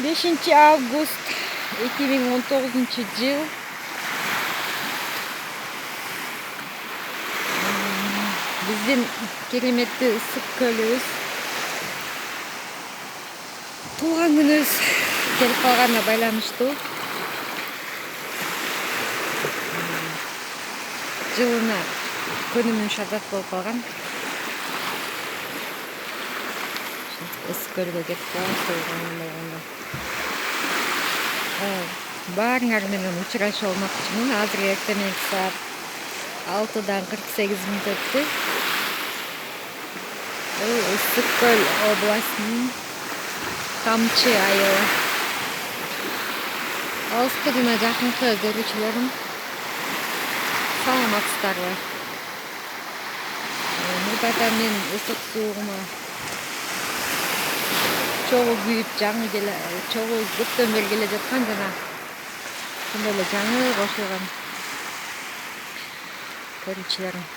5 август 2019 yıl. Bizim кереметті ысык көлүбүз туулган күнүбүз келип калганына байланыштуу. Жылына күнүмүн шатат болуп калган. Ысык көлгө кетип калабыз туулган болгондо. Баарыңар менен учурашуу алмакчымын. Азыр эртең саат 6-дан 48 мүнөт өттү. Ысык көл областынын Камчы айылы. Алыскы жана жакынкы көрүүчүлөрүм, саламатсыздарбы? Мурдайда мен ысык суугума чогуу күйүп жаңы чогуу көптөн бери келе жаткан жана ошондой эле жаңы кошулган көрүүчүлөрүм.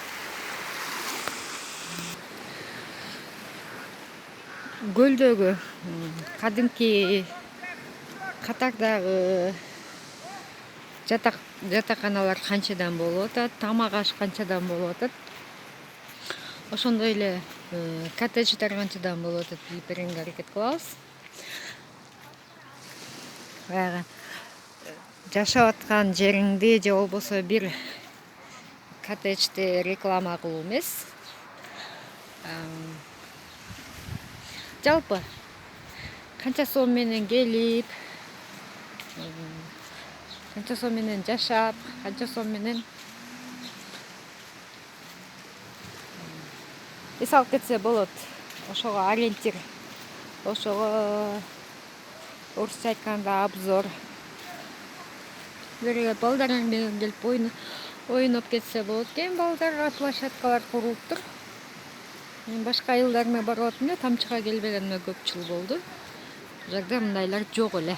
Көлдөгү кадимки катардагы жатаканалар канчадан болуп атат, тамак аш канчадан болуп атат, ошондой эле коттедждер канчадан болуп атат билип бергенге аракет кылабыз. Баягы жашап аткан жериңди же болбосо бир коттеджди реклама кылуу эмес. Жалпы канча сом менен келип, канча сом менен жашап, канча сом менен эс алып кетсе болот. Ошого ориентир, ошого орусча айтканда обзор берип, балдарың менен келип ойноп кетсе болот экен. Балдарга площадкалар курулуптур. Мен башка айылдарына барып атам эле, Тамчыга келбегениме көп жыл болду. Бул жерде мындайлар жок эле.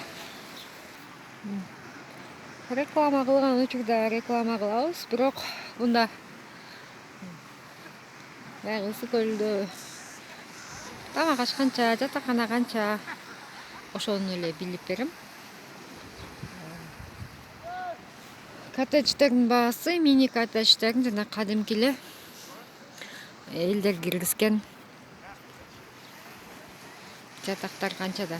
Реклама кылган учурда реклама кылабыз, бирок мында баягы ысык көлдө тамак аш канча, жатакана канча, ошону эле билип берем. Коттедждердин баасы, мини коттедждердин жана кадимки эле элдер киргизген жатактар канчадан?